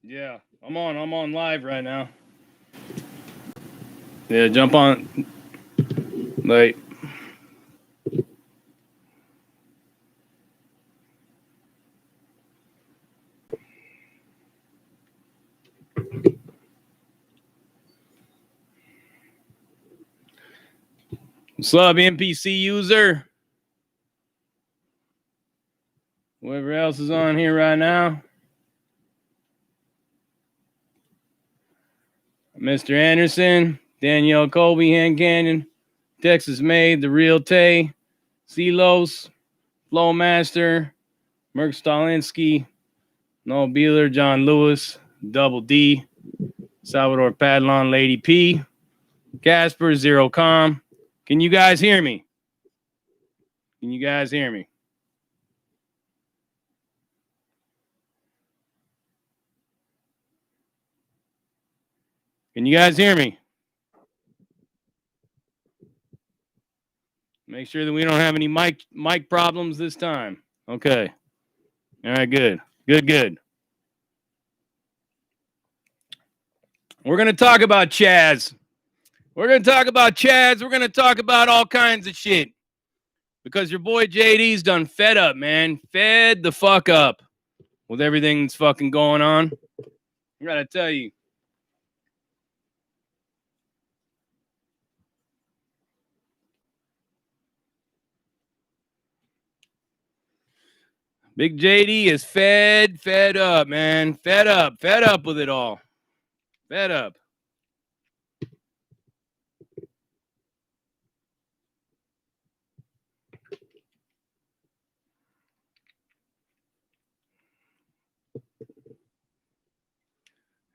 Yeah, I'm on live right now. Yeah, jump on. Like, what's up, NPC user? Whoever else is on here right now. Mr. Anderson, Danielle Colby, Hand Canyon, Texas Made, The Real Tay, Celos, Flowmaster, Merc Stalinsky, Noel Beeler, John Lewis, Double D, Salvador Padlon, Lady P, Casper, Zero Com. Can you guys hear me? Can you guys hear me? Can you guys hear me? Make sure that we don't have any mic problems this time. Okay. All right, good. Good. We're going to talk about Chaz. We're going to talk about all kinds of shit. Because your boy JD's done fed up, man. Fed the fuck up with everything that's fucking going on. I got to tell you. Big JD is fed up, man. Fed up with it all. Fed up.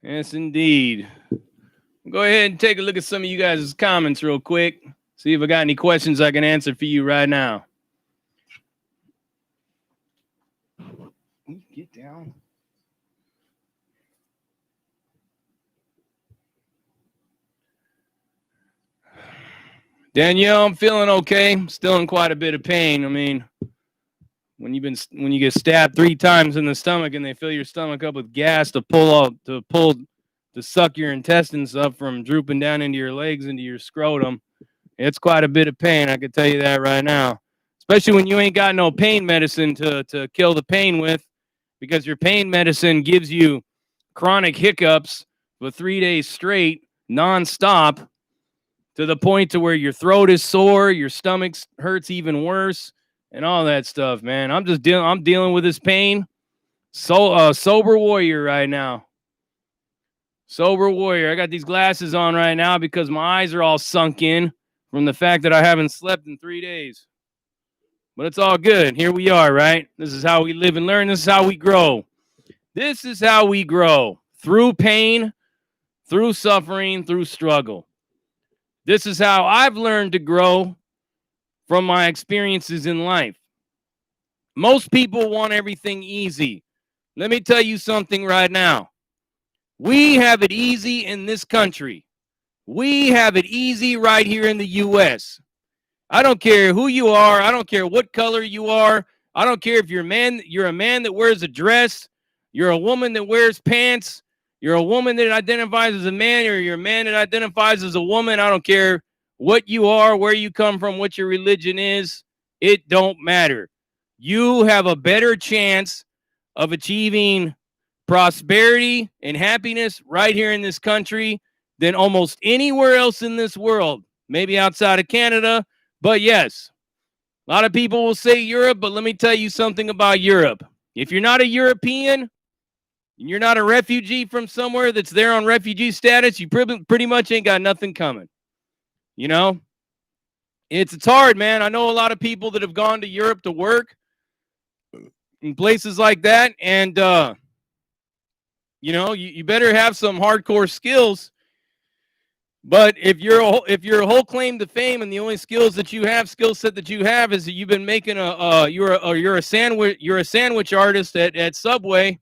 Yes, indeed. Go ahead and take a look at some of you guys' comments real quick. See if I got any questions I can answer for you right now. Get down. Danielle, I'm feeling okay. Still in quite a bit of pain. I mean, when you get stabbed 3 times in the stomach and they fill your stomach up with gas to suck your intestines up from drooping down into your legs, into your scrotum, it's quite a bit of pain. I can tell you that right now. Especially when you ain't got no pain medicine to kill the pain with, because your pain medicine gives you chronic hiccups for 3 days straight, nonstop, to the point to where your throat is sore, your stomach hurts even worse, and all that stuff, man. I'm dealing with this pain. So sober warrior right now. Sober warrior. I got these glasses on right now because my eyes are all sunk in from the fact that I haven't slept in 3 days. But it's all good. Here we are, right? This is how we live and learn. This is how we grow. This is how we grow. Through pain, through suffering, through struggle. This is how I've learned to grow from my experiences in life. Most people want everything easy. Let me tell you something right now. We have it easy in this country. We have it easy right here in the U.S. I don't care who you are. I don't care what color you are. I don't care if you're a man that wears a dress. You're a woman that wears pants. You're a woman that identifies as a man, or you're a man that identifies as a woman. I don't care what you are, where you come from, what your religion is. It don't matter. You have a better chance of achieving prosperity and happiness right here in this country than almost anywhere else in this world. Maybe outside of Canada, but yes. A lot of people will say Europe, but let me tell you something about Europe. If you're not a European, and you're not a refugee from somewhere that's there on refugee status, you pretty much ain't got nothing coming. You know? It's hard, man. I know a lot of people that have gone to Europe to work in places like that, and you better have some hardcore skills. But if your whole claim to fame and the only skill set that you have is that you've been making you're a sandwich artist at Subway,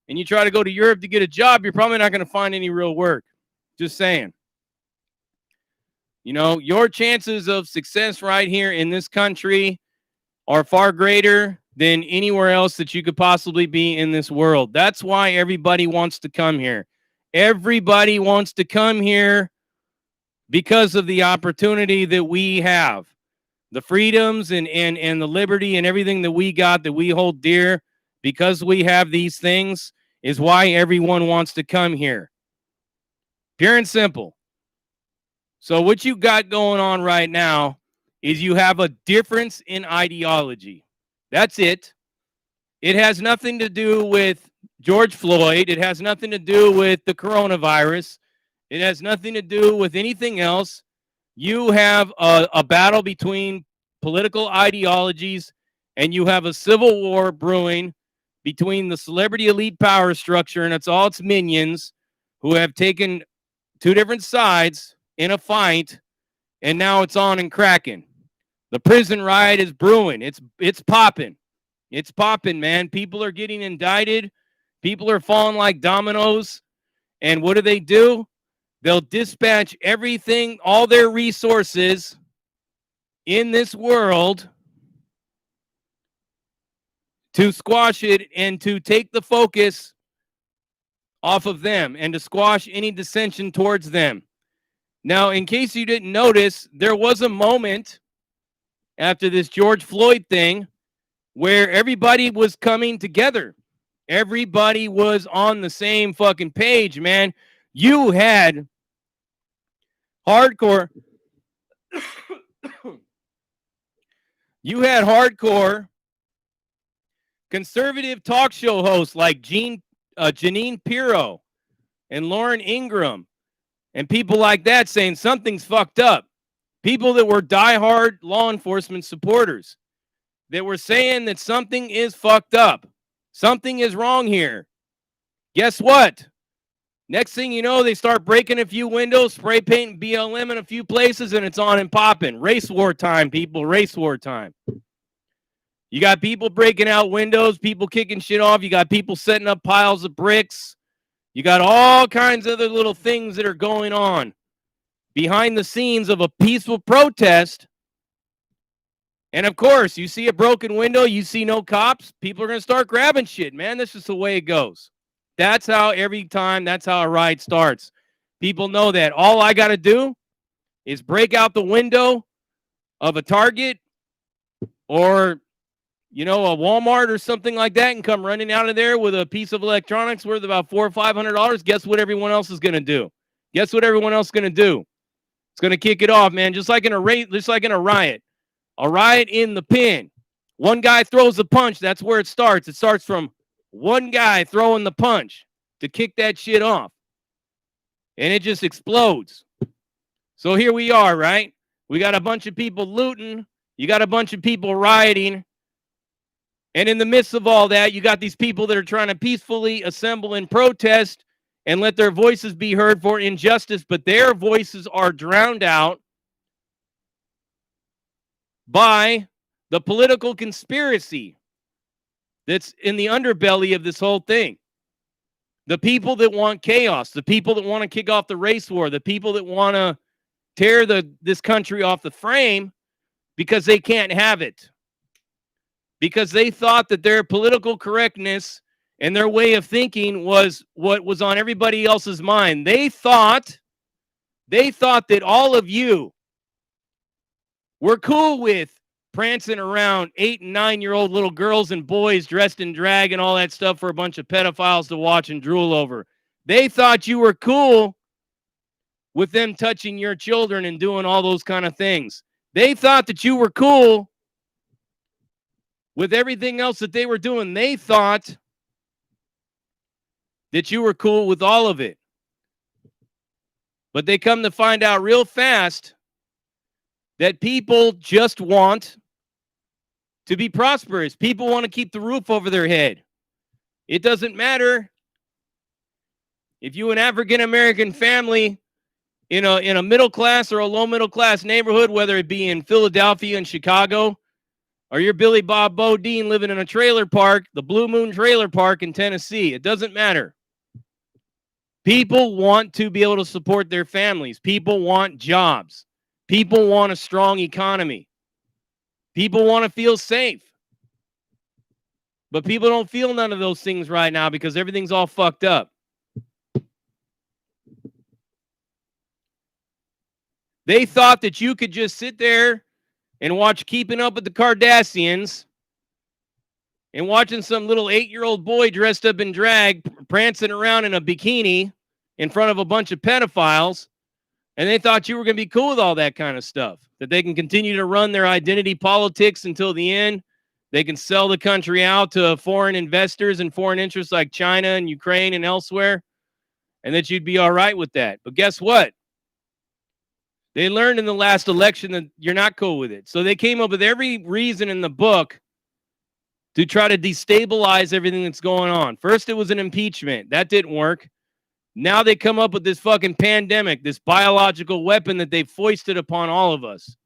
and you try to go to Europe to get a job, you're probably not going to find any real work. Just saying. Your chances of success right here in this country are far greater than anywhere else that you could possibly be in this world. That's why everybody wants to come here. Everybody wants to come here because of the opportunity that we have. The freedoms and the liberty and everything that we got that we hold dear, because we have these things, is why everyone wants to come here. Pure and simple. So what you got going on right now is you have a difference in ideology. That's it. It has nothing to do with George Floyd. It has nothing to do with the coronavirus. It has nothing to do with anything else. You have a battle between political ideologies, and you have a civil war brewing between the celebrity elite power structure and all its minions, who have taken two different sides in a fight, and now it's on and cracking. The prison riot is brewing. It's popping. It's popping, man. People are getting indicted. People are falling like dominoes. And what do? They'll dispatch everything, all their resources in this world to squash it and to take the focus off of them and to squash any dissension towards them. Now, in case you didn't notice, there was a moment after this George Floyd thing where everybody was coming together. Everybody was on the same fucking page, man. You had hardcore conservative talk show hosts like Jeanine Pirro and Lauren Ingram and people like that saying something's fucked up. People that were diehard law enforcement supporters that were saying that something is fucked up. Something is wrong here. Guess what? Next thing you know, they start breaking a few windows, spray painting BLM in a few places, and it's on and popping. Race war time, people. Race war time. You got people breaking out windows, people kicking shit off. You got people setting up piles of bricks. You got all kinds of other little things that are going on behind the scenes of a peaceful protest. And of course, you see a broken window, you see no cops, people are going to start grabbing shit, man. That's just the way it goes. That's how that's how a riot starts. People know that. All I got to do is break out the window of a Target or, a Walmart or something like that and come running out of there with a piece of electronics worth about $400 or $500. Guess what everyone else is going to do? Guess what everyone else is going to do? It's going to kick it off, man. Just like in a riot. A riot in the pen. One guy throws a punch. That's where it starts. It starts from one guy throwing the punch to kick that shit off. And it just explodes. So here we are, right? We got a bunch of people looting. You got a bunch of people rioting. And in the midst of all that, you got these people that are trying to peacefully assemble and protest and let their voices be heard for injustice, but their voices are drowned out by the political conspiracy that's in the underbelly of this whole thing. The people that want chaos, the people that want to kick off the race war, the people that want to tear this country off the frame because they can't have it. Because they thought that their political correctness and their way of thinking was what was on everybody else's mind. They thought that all of you were cool with prancing around 8 and 9-year-old little girls and boys dressed in drag and all that stuff for a bunch of pedophiles to watch and drool over. They thought you were cool with them touching your children and doing all those kind of things. They thought that you were cool with everything else that they were doing. They thought that you were cool with all of it. But they come to find out real fast that people just want to be prosperous. People want to keep the roof over their head. It doesn't matter if you an African-American family in a middle class or a low middle class neighborhood, whether it be in Philadelphia and Chicago, or you're Billy Bob Bodine living in a trailer park, the Blue Moon Trailer Park in Tennessee. It doesn't matter. People want to be able to support their families. People want jobs. People want a strong economy. People want to feel safe. But people don't feel none of those things right now because everything's all fucked up. They thought that you could just sit there and watch Keeping Up with the Kardashians and watching some little 8-year-old boy dressed up in drag prancing around in a bikini in front of a bunch of pedophiles, and they thought you were going to be cool with all that kind of stuff, that they can continue to run their identity politics until the end. They can sell the country out to foreign investors and foreign interests like China and Ukraine and elsewhere, and that you'd be all right with that. But guess what? They learned in the last election that you're not cool with it. So they came up with every reason in the book to try to destabilize everything that's going on. First, it was an impeachment. That didn't work. Now they come up with this fucking pandemic, this biological weapon that they foisted upon all of us.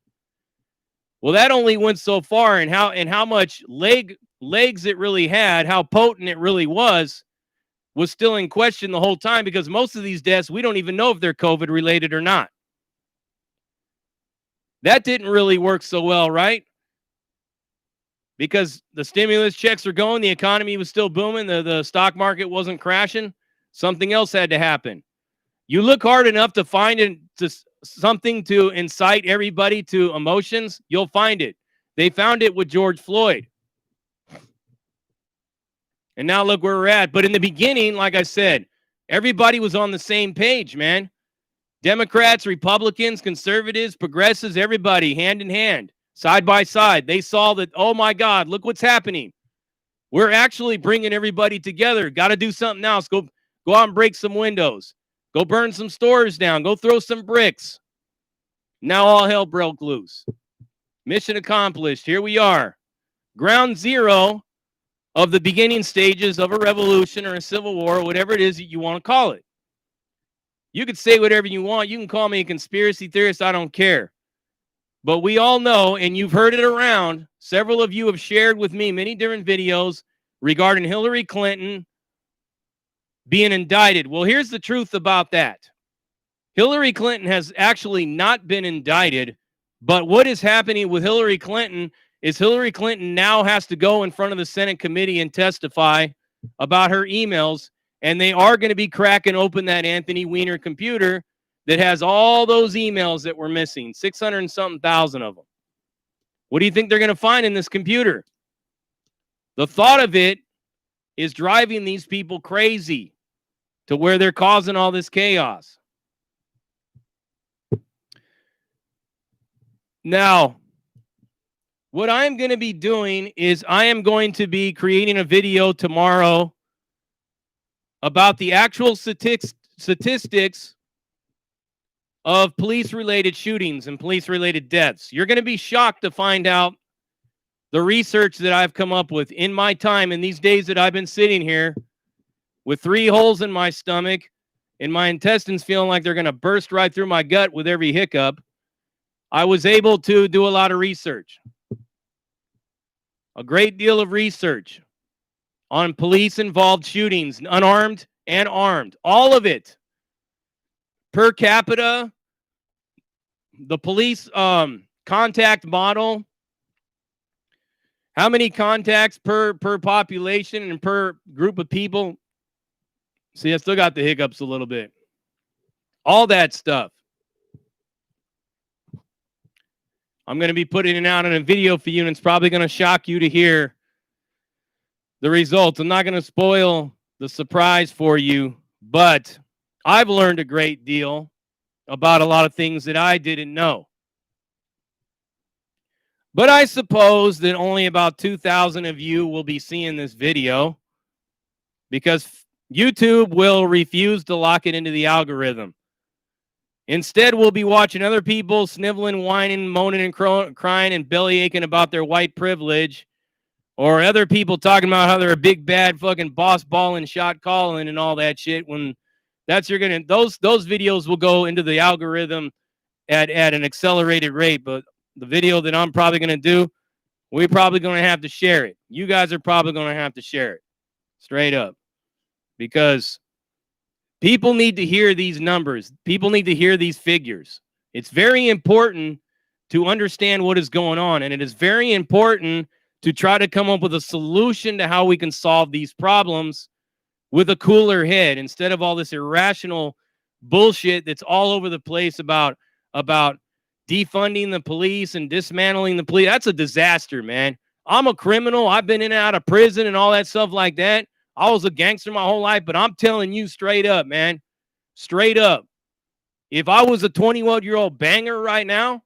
Well, that only went so far, and how much legs it really had, how potent it really was still in question the whole time, because most of these deaths, we don't even know if they're COVID related or not. That didn't really work so well, right? Because the stimulus checks are going, the economy was still booming, the stock market wasn't crashing. Something else had to happen. You look hard enough to find something to incite everybody to emotions, you'll find it. They found it with George Floyd. And now look where we're at. But in the beginning, like I said, everybody was on the same page, man. Democrats, Republicans, conservatives, progressives, everybody hand in hand, side by side. They saw that, oh my God, look what's happening. We're actually bringing everybody together. Got to do something else. Go out and break some windows. Go burn some stores down. Go throw some bricks. Now all hell broke loose. Mission accomplished. Here we are. Ground zero of the beginning stages of a revolution or a civil war, or whatever it is that you want to call it. You can say whatever you want. You can call me a conspiracy theorist. I don't care. But we all know, and you've heard it around, several of you have shared with me many different videos regarding Hillary Clinton being indicted. Well, here's the truth about that. Hillary Clinton has actually not been indicted, but what is happening with Hillary Clinton is Hillary Clinton now has to go in front of the Senate committee and testify about her emails, and they are going to be cracking open that Anthony Weiner computer that has all those emails that were missing, 600 and something thousand of them. What do you think they're going to find in this computer? The thought of it is driving these people crazy to where they're causing all this chaos. Now, what I'm going to be doing is I am going to be creating a video tomorrow about the actual statistics of police-related shootings and police-related deaths. You're going to be shocked to find out the research that I've come up with in my time, in these days that I've been sitting here with 3 holes in my stomach and my intestines feeling like they're going to burst right through my gut with every hiccup. I was able to do a lot of research. A great deal of research on police-involved shootings, unarmed and armed. All of it. Per capita, the police contact model, how many contacts per population and per group of people. See, I still got the hiccups a little bit. All that stuff. I'm going to be putting it out in a video for you, and it's probably going to shock you to hear the results. I'm not going to spoil the surprise for you, but I've learned a great deal about a lot of things that I didn't know. But I suppose that only about 2,000 of you will be seeing this video because YouTube will refuse to lock it into the algorithm. Instead, we'll be watching other people sniveling, whining, moaning, and crying and belly aching about their white privilege, or other people talking about how they're a big bad fucking boss balling, shot calling, and all that shit. When those videos will go into the algorithm at an accelerated rate. But the video that I'm probably going to do, we're probably going to have to share it. You guys are probably going to have to share it, straight up, because people need to hear these numbers. People need to hear these figures. It's very important to understand what is going on, and it is very important to try to come up with a solution to how we can solve these problems with a cooler head instead of all this irrational bullshit that's all over the place about defunding the police and dismantling the police. That's a disaster, man. I'm a criminal. I've been in and out of prison and all that stuff like that. I was a gangster my whole life, but I'm telling you straight up, man, straight up, if I was a 21-year-old banger right now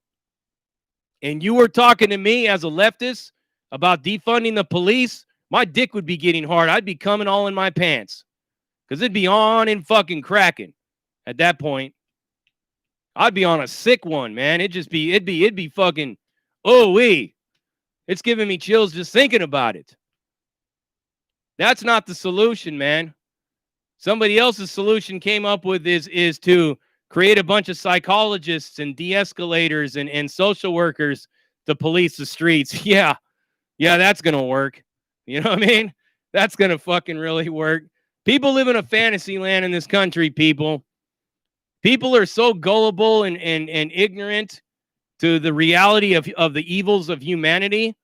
and you were talking to me as a leftist about defunding the police, my dick would be getting hard. I'd be coming all in my pants because it'd be on and fucking cracking at that point. I'd be on a sick one, man. It'd be fucking, it's giving me chills just thinking about it. That's not the solution, man. Somebody else's solution came up with is to create a bunch of psychologists and de-escalators and social workers to police the streets. Yeah, that's going to work. You know what I mean? That's going to fucking really work. People live in a fantasy land in this country, people. People are so gullible and ignorant to the reality of the evils of humanity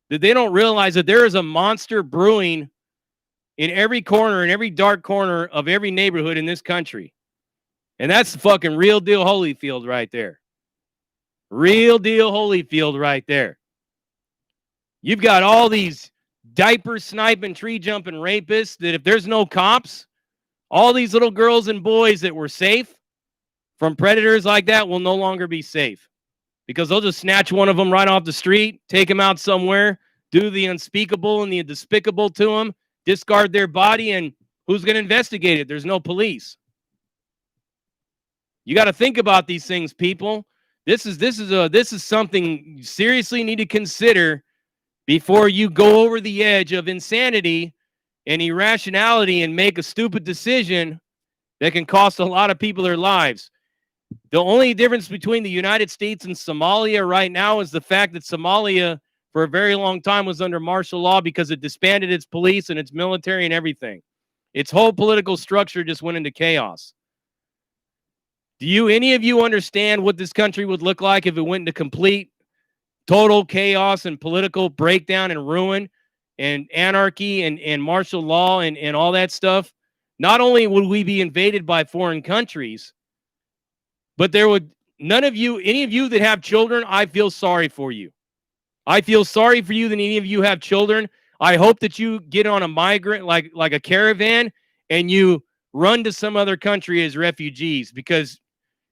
that they don't realize that there is a monster brewing in every corner, in every dark corner of every neighborhood in this country. And that's fucking real deal Holyfield right there. Real deal Holyfield right there. You've got all these diaper sniping, tree jumping rapists that if there's no cops, all these little girls and boys that were safe from predators like that will no longer be safe because they'll just snatch one of them right off the street, take them out somewhere, do the unspeakable and the despicable to them, discard their body, and who's going to investigate it? There's no police. You got to think about these things, people. This is something you seriously need to consider before you go over the edge of insanity and irrationality and make a stupid decision that can cost a lot of people their lives. The only difference between the United States and Somalia right now is the fact that Somalia for a very long time was under martial law because it disbanded its police and its military and everything. Its whole political structure just went into chaos. Do any of you understand what this country would look like if it went into complete, total chaos and political breakdown and ruin and anarchy and martial law and all that stuff? Not only would we be invaded by foreign countries, but there would any of you that have children, I feel sorry for you. I feel sorry for you that any of you have children. I hope that you get on a migrant, like a caravan, and you run to some other country as refugees because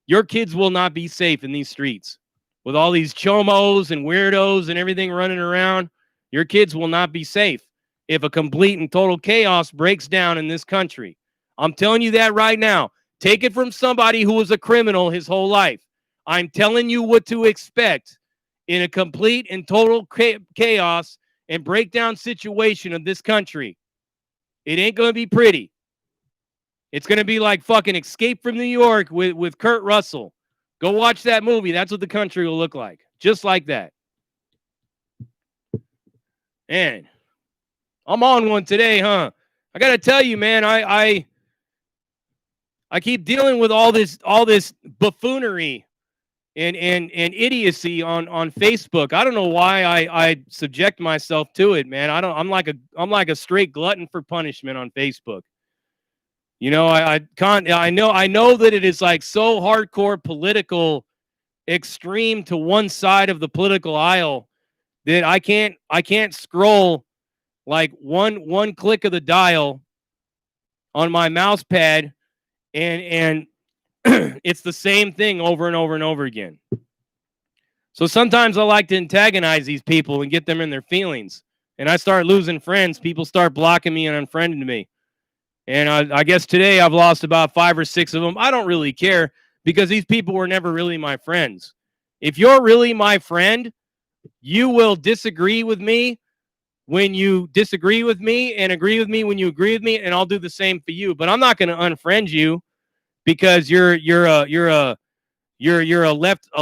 your kids will not be safe in these streets. With all these chomos and weirdos and everything running around, your kids will not be safe if a complete and total chaos breaks down in this country. I'm telling you that right now. Take it from somebody who was a criminal his whole life. I'm telling you what to expect in a complete and total chaos and breakdown situation of this country. It ain't going to be pretty. It's going to be like fucking Escape from New York with Kurt Russell. Go watch that movie. That's what the country will look like. Just like that. And I'm on one today, huh? I got to tell you, man, I keep dealing with all this buffoonery and idiocy on Facebook. I don't know why I subject myself to it, man. I'm like a straight glutton for punishment on Facebook. You know, I know that it is like so hardcore political extreme to one side of the political aisle that I can't scroll like one click of the dial on my mouse pad and it's the same thing over and over and over again. So sometimes I like to antagonize these people and get them in their feelings. And I start losing friends. People start blocking me and unfriending me. And I guess today I've lost about 5 or 6 of them. I don't really care because these people were never really my friends. If you're really my friend, you will disagree with me when you disagree with me and agree with me when you agree with me, and I'll do the same for you. But I'm not going to unfriend you because you're a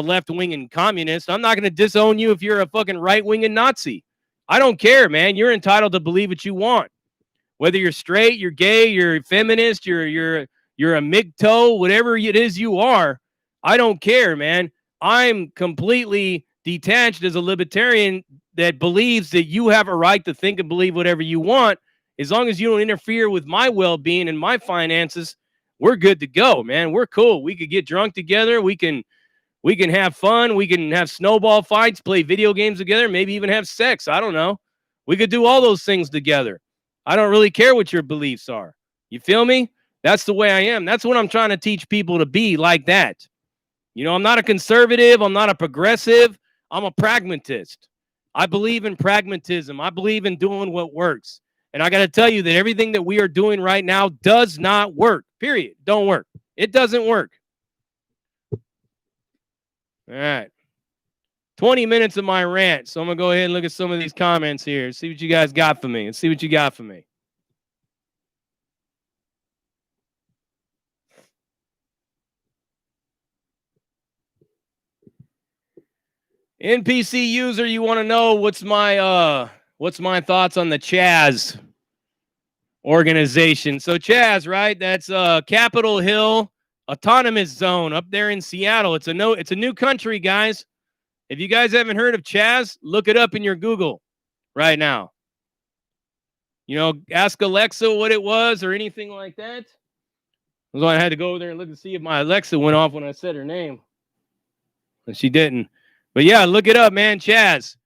left-wing communist. I'm not going to disown you if you're a fucking right-wing Nazi. I don't care, man. You're entitled to believe what you want. Whether you're straight, you're gay, you're a feminist, you're a MGTOW, whatever it is you are, I don't care, man. I'm completely detached as a libertarian that believes that you have a right to think and believe whatever you want, as long as you don't interfere with my well-being and my finances, we're good to go, man. We're cool. We could get drunk together. We can have fun. We can have snowball fights, play video games together, maybe even have sex. I don't know. We could do all those things together. I don't really care what your beliefs are. You feel me? That's the way I am. That's what I'm trying to teach people to be, like that. You know, I'm not a conservative. I'm not a progressive. I'm a pragmatist. I believe in pragmatism. I believe in doing what works. And I got to tell you that everything that we are doing right now does not work, period. Don't work. It doesn't work. All right. 20 minutes of my rant. So I'm going to go ahead and look at some of these comments here. See what you guys got for me. Let's see what you got for me. NPC user, you want to know what's my thoughts on the Chaz organization. So Chaz, right? That's Capitol Hill Autonomous Zone up there in Seattle. It's a new country, guys. If you guys haven't heard of Chaz, look it up in your Google right now. You know, ask Alexa what it was or anything like that. So I had to go over there and look to see if my Alexa went off when I said her name. And she didn't. But yeah, look it up, man. Chaz.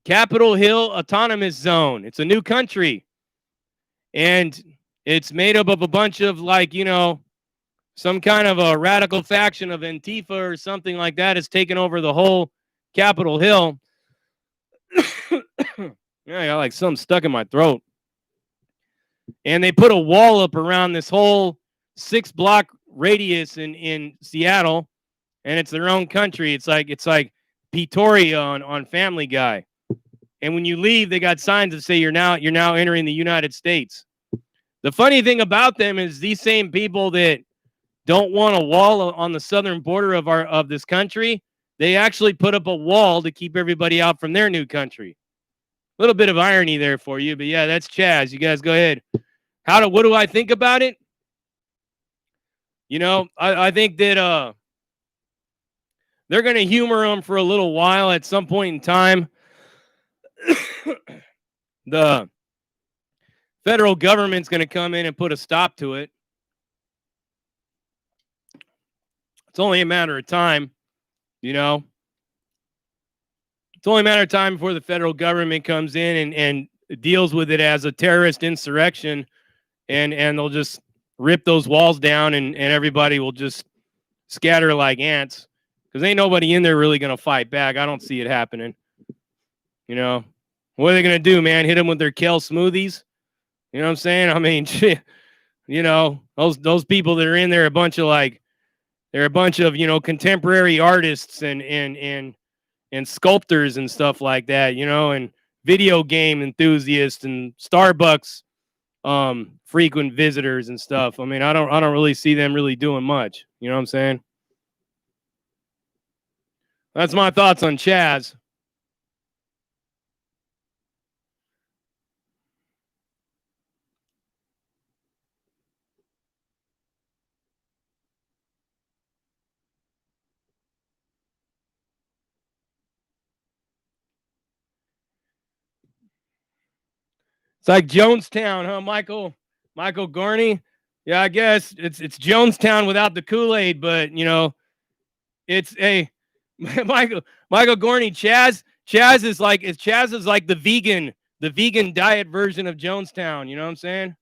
Capitol Hill Autonomous Zone. It's a new country. And it's made up of a bunch of, like, you know, some kind of a radical faction of Antifa or something like that has taken over the whole Capitol Hill. Yeah, I got like something stuck in my throat. And they put a wall up around this whole 6-block radius in Seattle, and it's their own country. It's like Pretoria on Family Guy. And when you leave, they got signs that say you're now entering the United States. The funny thing about them is these same people that don't want a wall on the southern border of this country, they actually put up a wall to keep everybody out from their new country. A little bit of irony there for you, but yeah, that's Chaz. You guys go ahead. What do I think about it? You know, I think that they're going to humor them for a little while. At some point in time, the federal government's going to come in and put a stop to it. It's only a matter of time, you know. It's only a matter of time before the federal government comes in and deals with it as a terrorist insurrection, and they'll just rip those walls down, and everybody will just scatter like ants, because ain't nobody in there really going to fight back. I don't see it happening. You know, what are they going to do, man? Hit them with their kale smoothies? You know what I'm saying? I mean, you know, those people that are in there, they're a bunch of, you know, contemporary artists and sculptors and stuff like that, you know, and video game enthusiasts and Starbucks frequent visitors and stuff. I mean, I don't really see them really doing much. You know what I'm saying? That's my thoughts on Chaz. It's like Jonestown, huh, Michael Garney? Yeah, I guess it's Jonestown without the Kool-Aid, but you know, it's a Michael Garney. Chaz is like the vegan diet version of Jonestown. You know what I'm saying?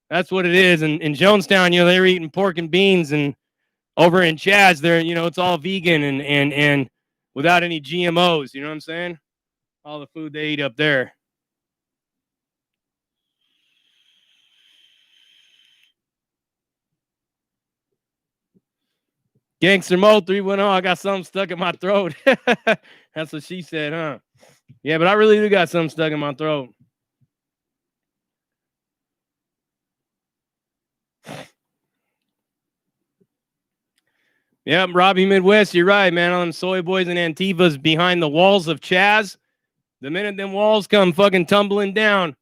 That's what it is. And in Jonestown, you know, they're eating pork and beans, and over in Chaz, they're, you know, it's all vegan and without any GMOs. You know what I'm saying? All the food they eat up there. Gangster Mo 310. I got something stuck in my throat. That's what she said, huh? Yeah, but I really do got something stuck in my throat. Yeah, Robbie Midwest, you're right, man. On soy boys and Antifas behind the walls of Chaz. The minute them walls come fucking tumbling down,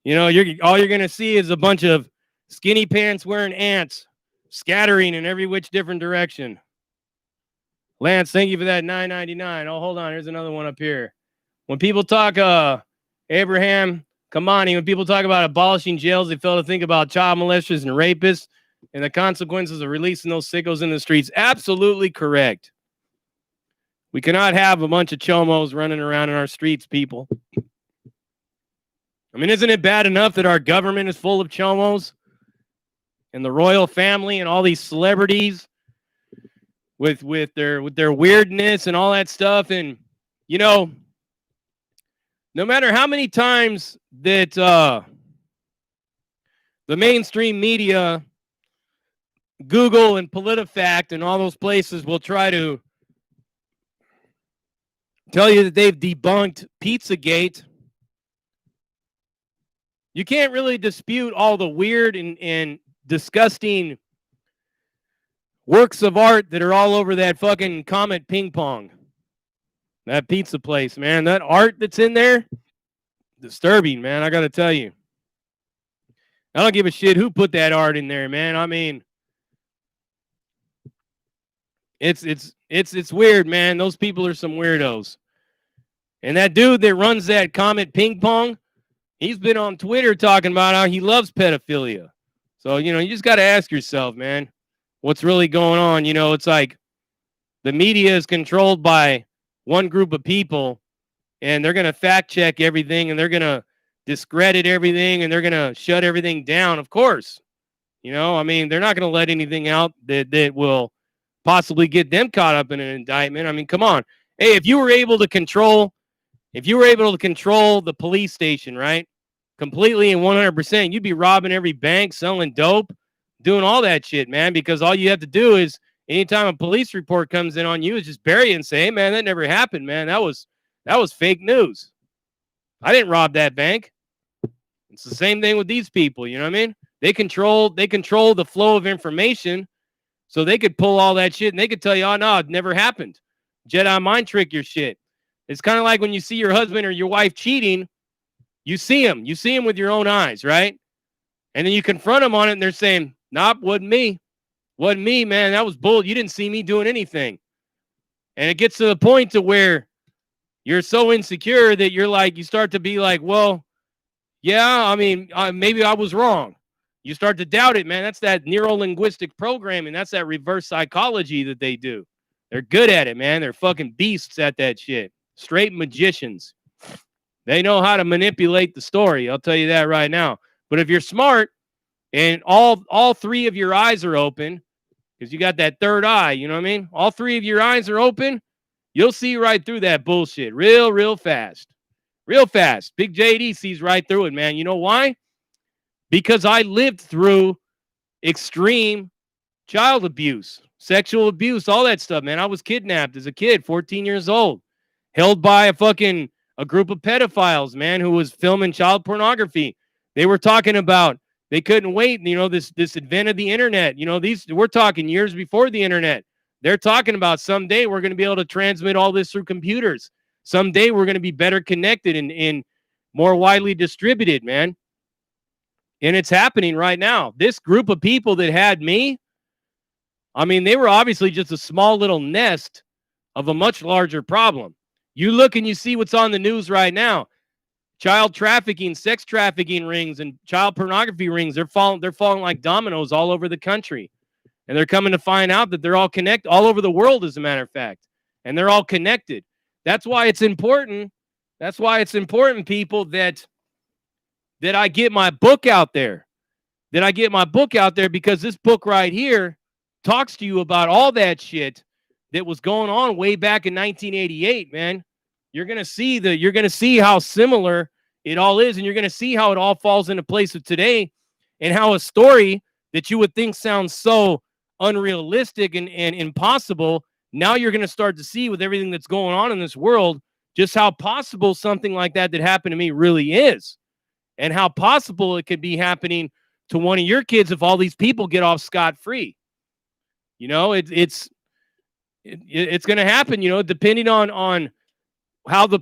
you know, all you're gonna see is a bunch of skinny pants wearing ants scattering in every which different direction. Lance, thank you for that $9.99. Oh, hold on, here's another one up here. When people talk, Abraham Kamani, when people talk about abolishing jails, they fail to think about child molesters and rapists and the consequences of releasing those sickos in the streets. Absolutely correct. We cannot have a bunch of chomos running around in our streets, people. I mean, isn't it bad enough that our government is full of chomos and the royal family and all these celebrities with their weirdness and all that stuff? And, you know, no matter how many times that the mainstream media, Google and PolitiFact and all those places will try to tell you that they've debunked Pizzagate, you can't really dispute all the weird and disgusting works of art that are all over that fucking Comet Ping Pong. That pizza place, man. That art that's in there, disturbing, man. I got to tell you. I don't give a shit who put that art in there, man. I mean, it's weird, man. Those people are some weirdos. And that dude that runs that Comet Ping Pong, he's been on Twitter talking about how he loves pedophilia. So, you know, you just got to ask yourself, man, what's really going on? You know, it's like the media is controlled by one group of people, and they're going to fact check everything, and they're going to discredit everything, and they're going to shut everything down, of course. You know, I mean, they're not going to let anything out that will possibly get them caught up in an indictment. I mean, come on. Hey, if you were able to control the police station, right, completely and 100%, you'd be robbing every bank, selling dope, doing all that shit, man, because all you have to do is anytime a police report comes in on you is just bury it and say, hey, man, that never happened, man. That was fake news. I didn't rob that bank. It's the same thing with these people, you know what I mean? They control the flow of information, so they could pull all that shit and they could tell you, oh, no, it never happened. Jedi mind trick your shit. It's kind of like when you see your husband or your wife cheating, you see him with your own eyes, right? And then you confront them on it and they're saying, nope, wasn't me, man. That was bull. You didn't see me doing anything. And it gets to the point to where you're so insecure that you're like, you start to be like, well, yeah, I mean, maybe I was wrong. You start to doubt it, man. That's that neuro-linguistic programming. That's that reverse psychology that they do. They're good at it, man. They're fucking beasts at that shit. Straight magicians. They know how to manipulate the story. I'll tell you that right now. But if you're smart and all three of your eyes are open, because you got that third eye, you know what I mean? All three of your eyes are open, you'll see right through that bullshit real fast. Real fast. Big JD sees right through it, man. You know why? Because I lived through extreme child abuse, sexual abuse, all that stuff, man. I was kidnapped as a kid, 14 years old, held by a group of pedophiles, man, who was filming child pornography. They were talking about they couldn't wait, you know, this advent of the internet. You know, we're talking years before the internet. They're talking about someday we're going to be able to transmit all this through computers. Someday we're going to be better connected and more widely distributed, man. And it's happening right now. This group of people that had me, I mean, they were obviously just a small little nest of a much larger problem. You look and you see what's on the news right now. Child trafficking, sex trafficking rings, and child pornography rings, they're falling like dominoes all over the country. And they're coming to find out that they're all connected all over the world, as a matter of fact. And they're all connected. That's why it's important. That's why it's important, people, that I get my book out there. Because this book right here talks to you about all that shit that was going on way back in 1988, man. You're going to see how similar it all is, and you're going to see how it all falls into place of today, and how a story that you would think sounds so unrealistic and impossible, now you're going to start to see with everything that's going on in this world just how possible something like that happened to me really is, and how possible it could be happening to one of your kids if all these people get off scot-free. You know, it's going to happen, you know, depending on how the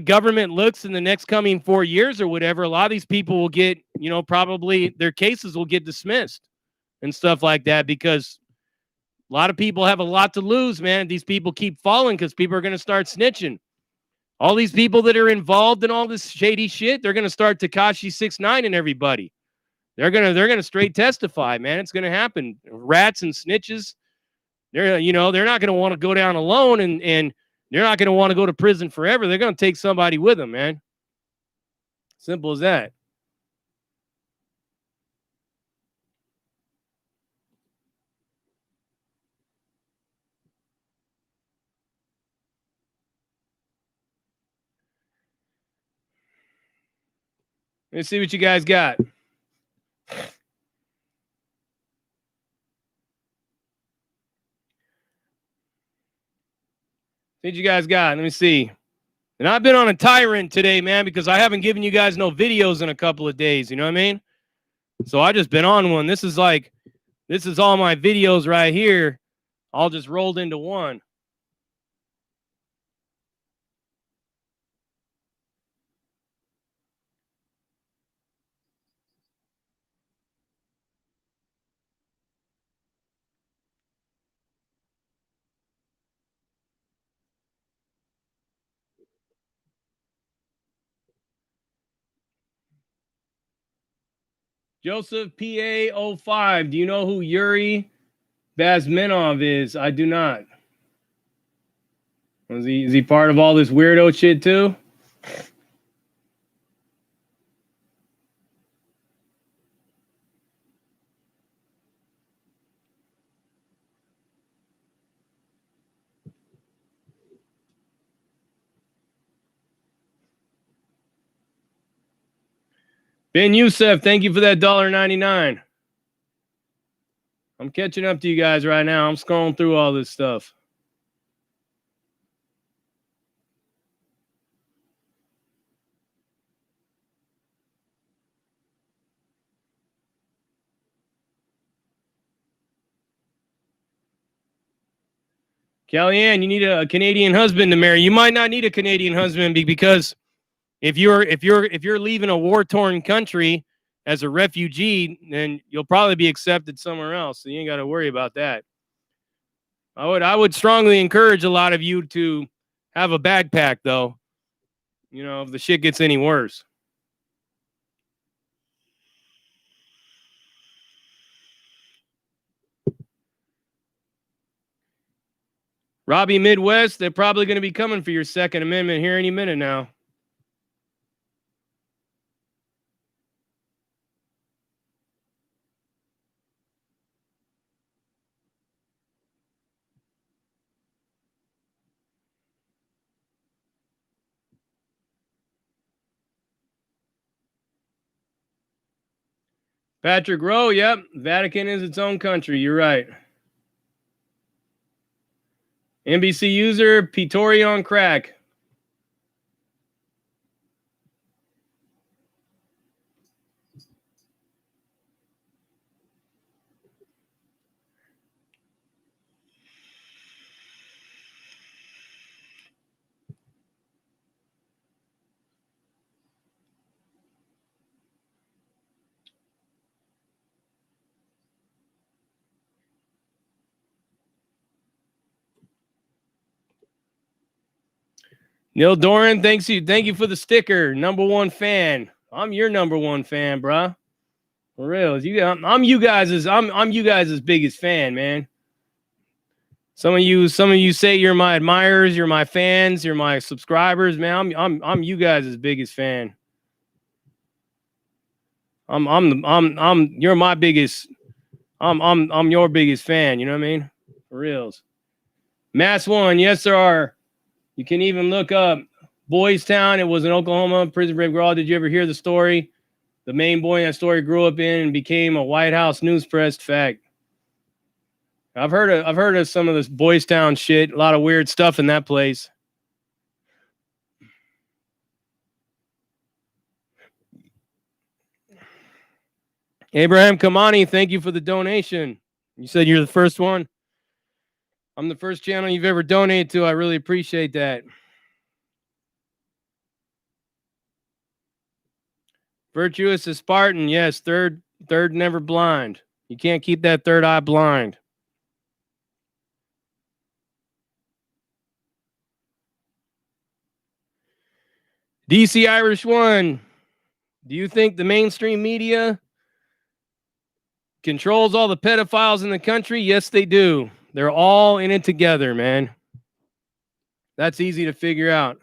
government looks in the next coming 4 years or whatever. A lot of these people will get, you know, probably their cases will get dismissed and stuff like that, because a lot of people have a lot to lose, man. These people keep falling because people are going to start snitching. All these people that are involved in all this shady shit, they're gonna start Tekashi 6ix9ine and everybody. They're gonna straight testify, man. It's gonna happen. Rats and snitches. They're not gonna want to go down alone, and they're not gonna want to go to prison forever. They're gonna take somebody with them, man. Simple as that. Let's see what you guys got. See what you guys got. Let me see. And I've been on a tyrant today, man, because I haven't given you guys no videos in a couple of days. You know what I mean? So I just been on one. This is all my videos right here, all just rolled into one. Joseph PA05. Do you know who Yuri Bazmenov is? I do not. Is he part of all this weirdo shit too? Ben Youssef, thank you for that $1.99. I'm catching up to you guys right now. I'm scrolling through all this stuff. Kellyanne, you need a Canadian husband to marry. You might not need a Canadian husband because if you're leaving a war-torn country as a refugee, then you'll probably be accepted somewhere else. So you ain't got to worry about that. I would strongly encourage a lot of you to have a backpack, though. You know, if the shit gets any worse. Robbie Midwest, they're probably going to be coming for your Second Amendment here any minute now. Patrick Rowe, yep. Vatican is its own country. You're right. NBC user, Pitori on crack. Neil Doran, thank you for the sticker. Number one fan. I'm your number one fan, bruh. For real. I'm you guys' biggest fan, man. Some of you say you're my admirers, you're my fans, you're my subscribers, man. I'm you guys' biggest fan. You're my biggest. I'm your biggest fan. You know what I mean? For reals. Mass One, yes, there are. You can even look up Boys Town. It was in Oklahoma. Prison Break Girl. Did you ever hear the story? The main boy in that story grew up in and became a White House news press. Fact. I've heard of some of this Boys Town shit. A lot of weird stuff in that place. Abraham Kamani, thank you for the donation. You said you're the first one. I'm the first channel you've ever donated to. I really appreciate that. Virtuous as Spartan, yes. Third never blind. You can't keep that third eye blind. DC Irish One, do you think the mainstream media controls all the pedophiles in the country? Yes, they do. They're all in it together, man. That's easy to figure out.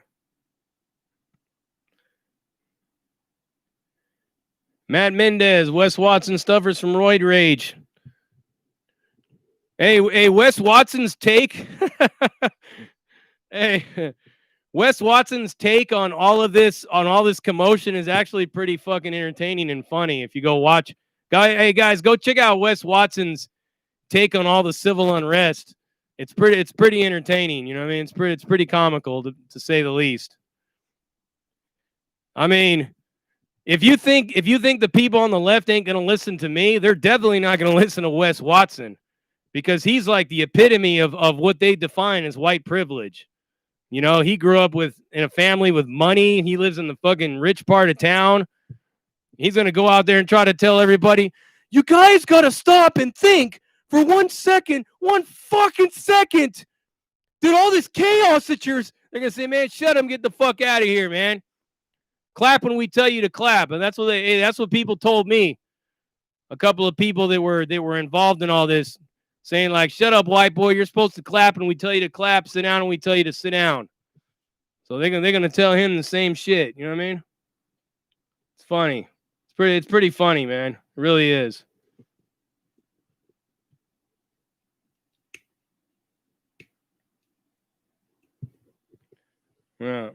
Matt Mendez, Wes Watson stuffers from Roid Rage. Hey, Wes Watson's take. Hey, Wes Watson's take on all this commotion is actually pretty fucking entertaining and funny. If you go watch, hey guys, go check out Wes Watson's take on all the civil unrest. It's pretty entertaining. You know what I mean? It's pretty comical to say the least. I mean, if you think the people on the left ain't gonna listen to me, they're definitely not gonna listen to Wes Watson, because he's like the epitome of what they define as white privilege. You know, he grew up in a family with money. He lives in the fucking rich part of town. He's going to go out there and try to tell everybody, you guys got to stop and think for 1 second, 1 fucking second. Dude, all this chaos that they're going to say, man, shut up, get the fuck out of here, man. Clap when we tell you to clap. And that's what people told me. A couple of people that were involved in all this, saying like, shut up, white boy, you're supposed to clap and we tell you to clap, sit down and we tell you to sit down. So they're gonna tell him the same shit. You know what I mean? It's funny. It's pretty funny, man. It really is. Yeah.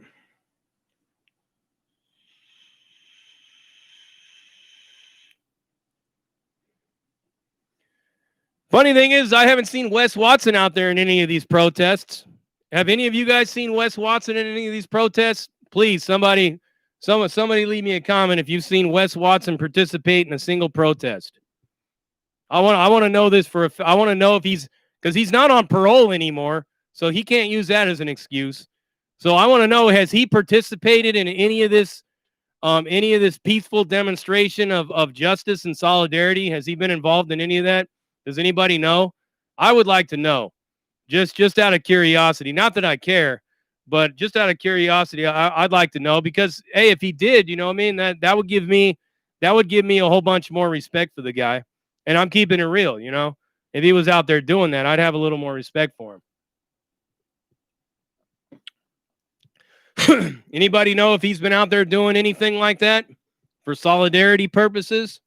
Funny thing is, I haven't seen Wes Watson out there in any of these protests. Have any of you guys seen Wes Watson in any of these protests? Please, somebody leave me a comment if you've seen Wes Watson participate in a single protest. I want to know this I want to know if because he's not on parole anymore, so he can't use that as an excuse. So I want to know, has he participated in any of this peaceful demonstration of justice and solidarity? Has he been involved in any of that? Does anybody know? I would like to know, just out of curiosity. Not that I care, but just out of curiosity, I'd like to know, because hey, if he did, you know what I mean, that would give me a whole bunch more respect for the guy. And I'm keeping it real, you know. If he was out there doing that, I'd have a little more respect for him. Anybody know if he's been out there doing anything like that for solidarity purposes?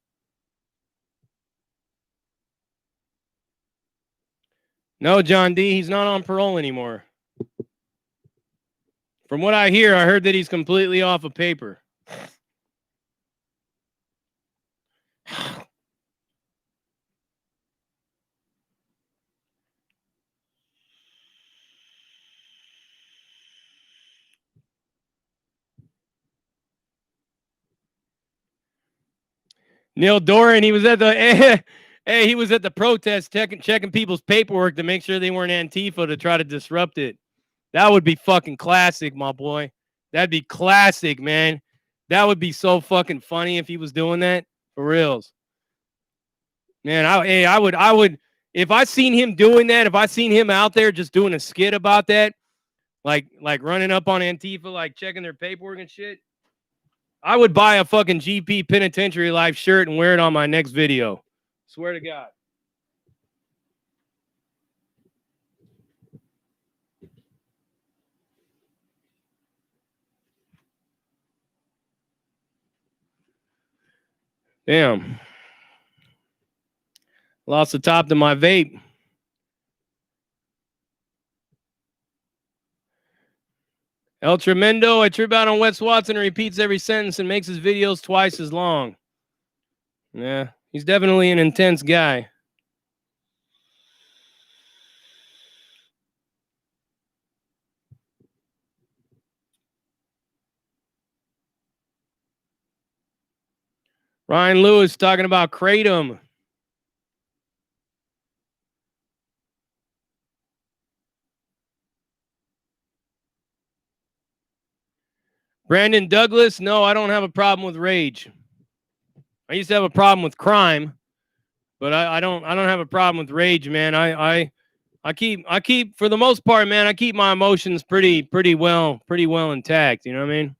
No, John D, he's not on parole anymore. From what I hear, I heard that he's completely off of paper. Neil Doran, he was at the protest checking people's paperwork to make sure they weren't Antifa to try to disrupt it. That would be fucking classic, my boy. That'd be classic, man. That would be so fucking funny if he was doing that, for reals. Man, I would, if I seen him doing that, if I seen him out there just doing a skit about that, like running up on Antifa, like checking their paperwork and shit, I would buy a fucking GP Penitentiary Life shirt and wear it on my next video. Swear to God. Damn. Lost the top to my vape. El Tremendo, I trip out on Wes Watson and repeats every sentence and makes his videos twice as long. Yeah, he's definitely an intense guy. Ryan Lewis talking about Kratom. Brandon Douglas, no, I don't have a problem with rage. I used to have a problem with crime, but I don't have a problem with rage, man. I keep for the most part, man, I keep my emotions pretty well intact, you know what I mean?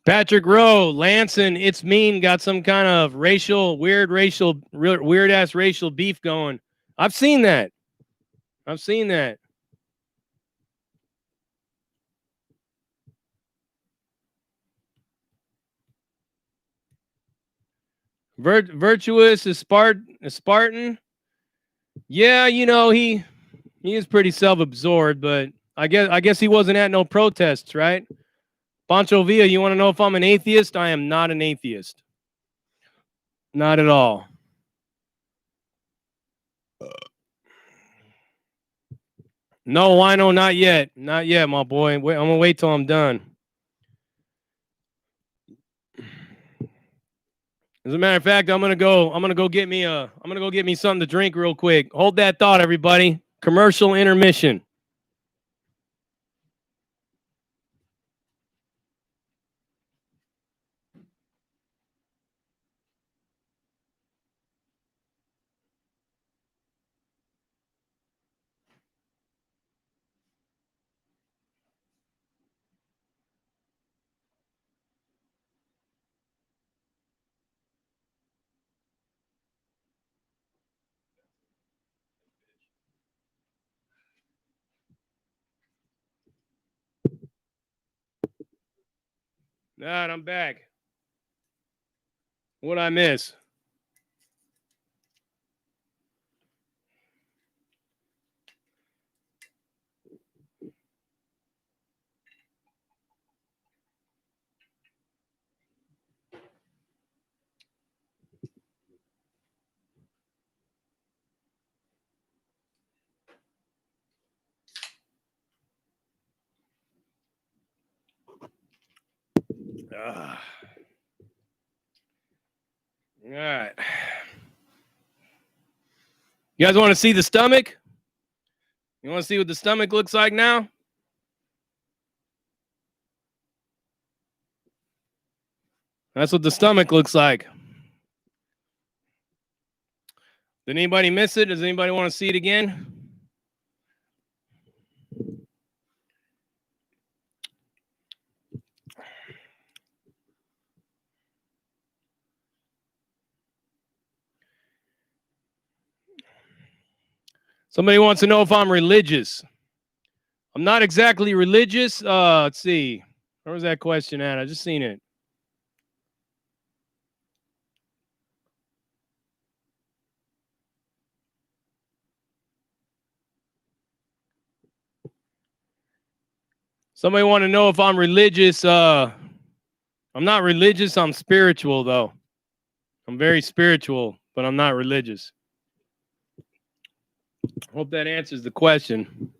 Patrick Rowe, Lanson, it's mean, got some kind of weird ass racial beef going. I've seen that. Virtuous is Spartan. Yeah, he is pretty self-absorbed, but I guess he wasn't at no protests, right? Pancho Villa, you want to know if I'm an atheist? I am not an atheist. Not at all. No, Wino, not yet. Not yet, my boy. I'm gonna wait till I'm done. As a matter of fact, I'm gonna go get me something to drink real quick. Hold that thought, everybody. Commercial intermission. All right, I'm back. What'd I miss? All right. You guys want to see the stomach? You want to see what the stomach looks like now? That's what the stomach looks like. Did anybody miss it? Does anybody want to see it again? Somebody wants to know if I'm religious. I'm not exactly religious. Let's see. Where was that question at? I just seen it. Somebody want to know if I'm religious. I'm not religious. I'm spiritual, though. I'm very spiritual, but I'm not religious. Hope that answers the question.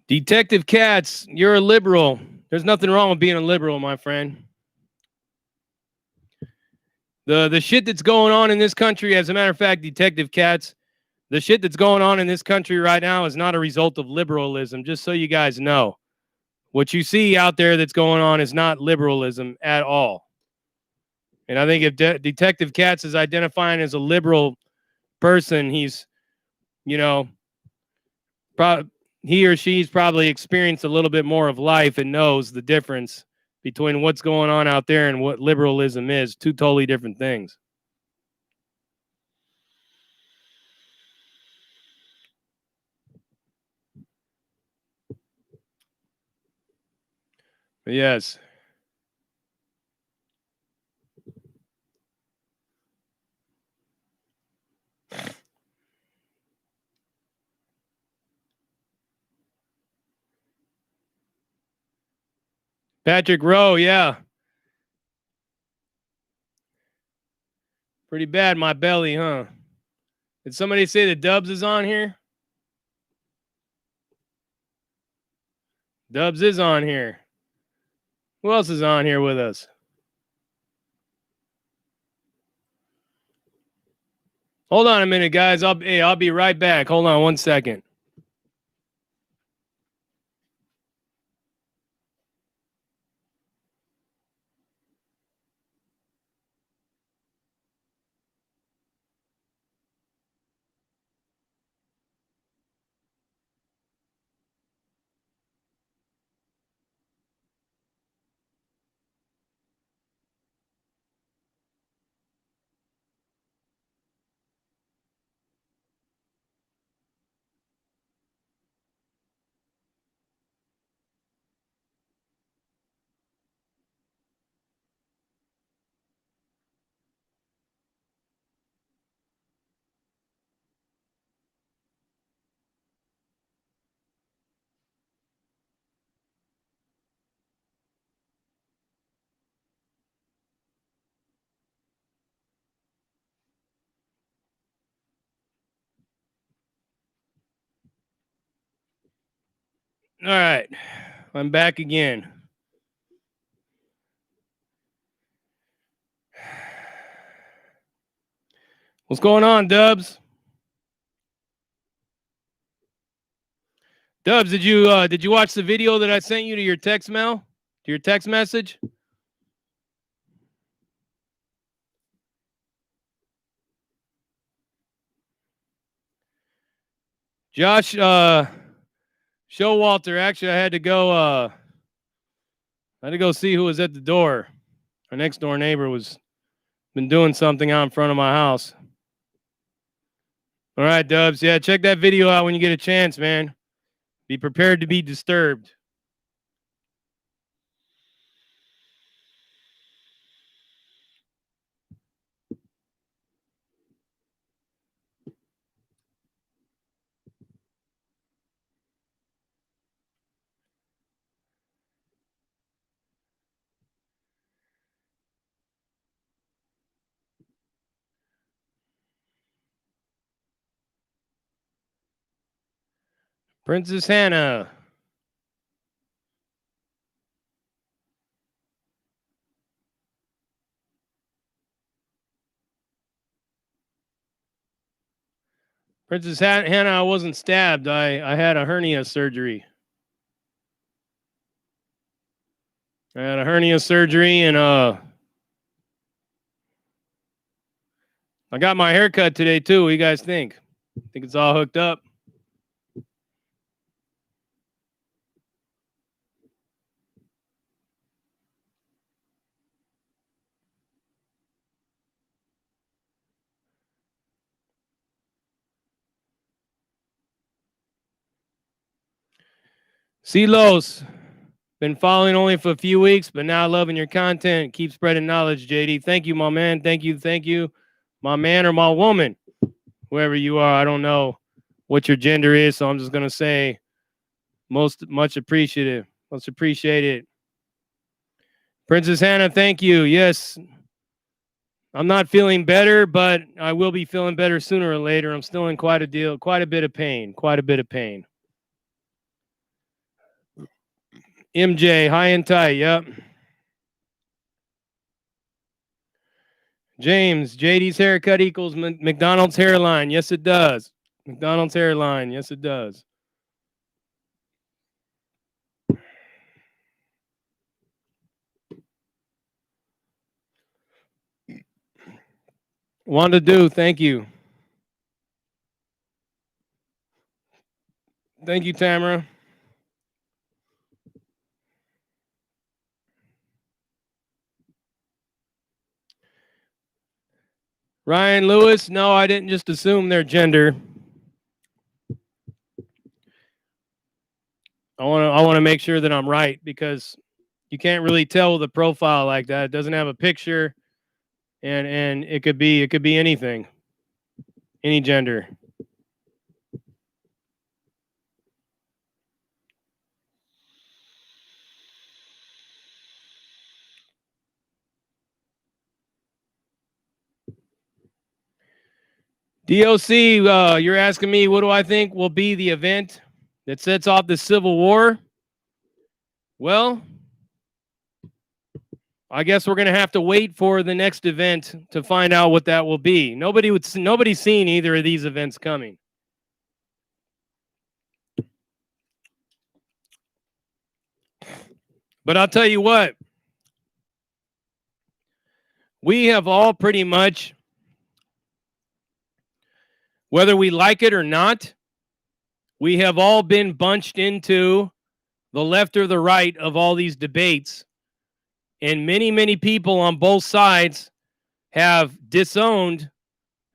Detective Katz, you're a liberal. There's nothing wrong with being a liberal, my friend. The shit that's going on in this country, as a matter of fact, Detective Katz, the shit that's going on in this country right now is not a result of liberalism, just so you guys know. What you see out there that's going on is not liberalism at all. And I think if Detective Katz is identifying as a liberal person, he's, he or she's probably experienced a little bit more of life and knows the difference between what's going on out there and what liberalism is. Two totally different things. But yes. Patrick Rowe, yeah. Pretty bad, my belly, huh? Did somebody say that Dubs is on here? Dubs is on here. Who else is on here with us? Hold on a minute, guys. I'll be right back. Hold on 1 second. All right. I'm back again. What's going on, Dubs? Dubs, did you watch the video that I sent you to your text mail? To your text message? Josh Showalter, actually I had to go see who was at the door. Our next door neighbor was been doing something out in front of my house. All right, Dubs. Yeah, check that video out when you get a chance, man. Be prepared to be disturbed. Princess Hannah. Princess Hannah, I wasn't stabbed. I had a hernia surgery. I had a hernia surgery, and I got my hair cut today too. What do you guys think? Think it's all hooked up? Silos. Been following only for a few weeks, but now loving your content. Keep spreading knowledge, JD. Thank you, my man. Thank you. My man or my woman, whoever you are. I don't know what your gender is, so I'm just going to say much appreciative. Much appreciated. Princess Hannah, thank you. Yes, I'm not feeling better, but I will be feeling better sooner or later. I'm still in quite a bit of pain. MJ, high and tight. Yep. James, JD's haircut equals McDonald's hairline. Yes, it does. McDonald's hairline. Yes, it does. Wanda Do, thank you. Thank you, Tamara. Ryan Lewis, no, I didn't just assume their gender. I want to make sure that I'm right, because you can't really tell with a profile like that. It doesn't have a picture, and it could be anything, any gender. DOC, you're asking me what do I think will be the event that sets off the Civil War? Well, I guess we're going to have to wait for the next event to find out what that will be. Nobody's seen either of these events coming. But I'll tell you what, we have all pretty much, whether we like it or not, we have all been bunched into the left or the right of all these debates. And many, many people on both sides have disowned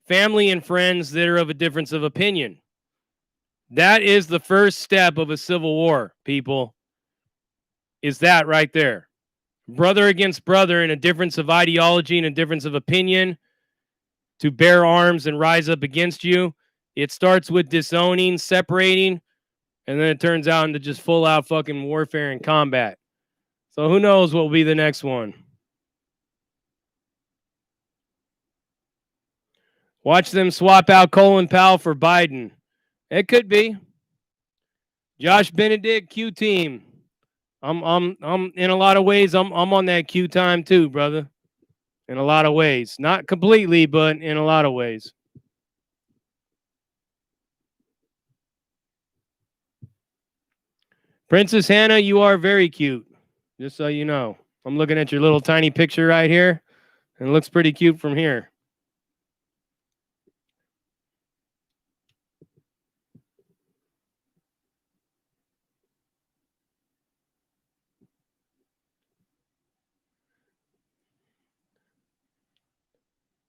family and friends that are of a difference of opinion. That is the first step of a civil war, people, is that right there. Brother against brother in a difference of ideology and a difference of opinion to bear arms and rise up against you. It starts with disowning, separating, and then it turns out into just full out fucking warfare and combat. So who knows what will be the next one. Watch them swap out Colin Powell for Biden. It could be. Josh Benedict, Q team. I'm in a lot of ways, I'm on that Q time too, brother. In a lot of ways. Not completely, but in a lot of ways. Princess Hannah, you are very cute. Just so you know. I'm looking at your little tiny picture right here, and it looks pretty cute from here.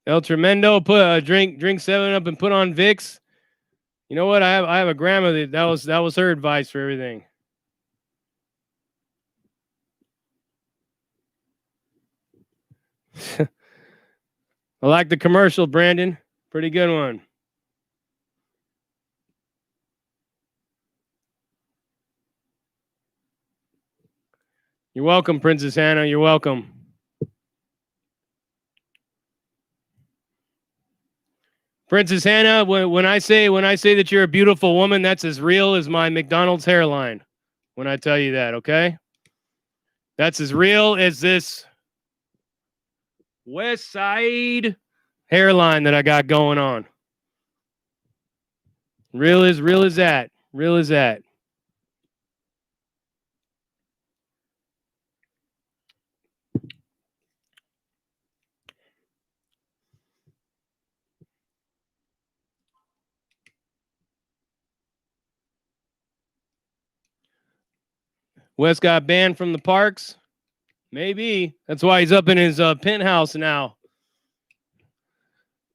El Tremendo, put drink 7-Up and put on Vicks. You know what? I have a grandma that was her advice for everything. I like the commercial, Brandon. Pretty good one. You're welcome, Princess Hannah. You're welcome. Princess Hannah, when I say that you're a beautiful woman, that's as real as my McDonald's hairline. When I tell you that, okay? That's as real as this West Side hairline that I got going on. Real as that. Real as that. Wes got banned from the parks. Maybe that's why he's up in his penthouse now,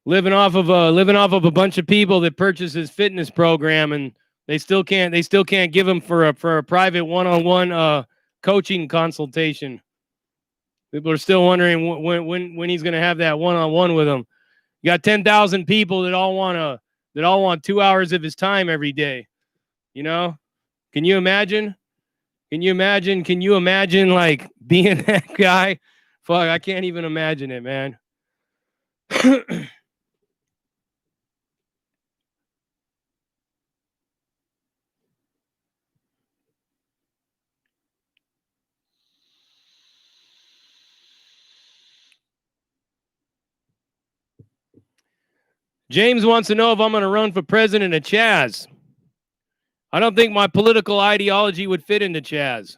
living off of a bunch of people that purchased his fitness program, and they still can't give him for a private one-on-one coaching consultation. People are still wondering when he's going to have that one-on-one with him. You got 10,000 people that all want 2 hours of his time every day. You know, can you imagine? Can you imagine like being that guy? Fuck, I can't even imagine it, man. James wants to know if I'm going to run for president of Chaz. I don't think my political ideology would fit into Chaz.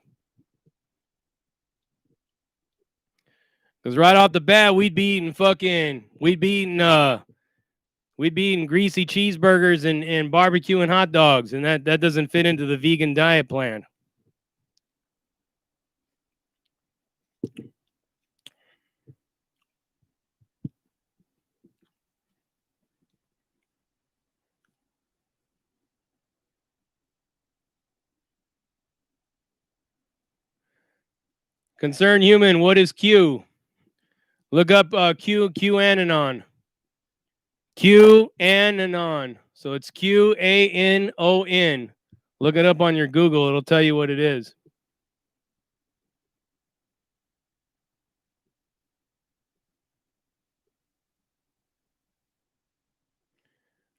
Because right off the bat, we'd be eating greasy cheeseburgers and barbecue and hot dogs, and that doesn't fit into the vegan diet plan. Concerned human, what is Q? Look up QAnon. QAnon. So it's QANON. Look it up on your Google. It'll tell you what it is.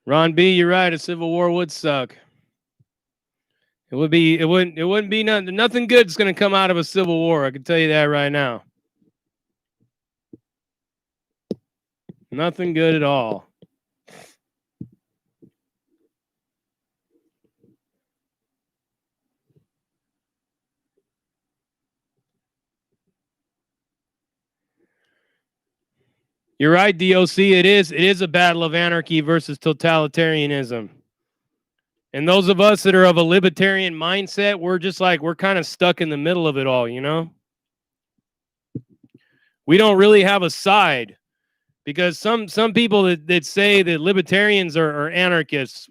Ron B, you're right. A civil war would suck. It wouldn't be nothing good's going to come out of a civil war. I can tell you that right now. Nothing good at all. You're right, DOC. It is a battle of anarchy versus totalitarianism. And those of us that are of a libertarian mindset, we're kind of stuck in the middle of it all, you know? We don't really have a side because some people that say that libertarians are anarchists.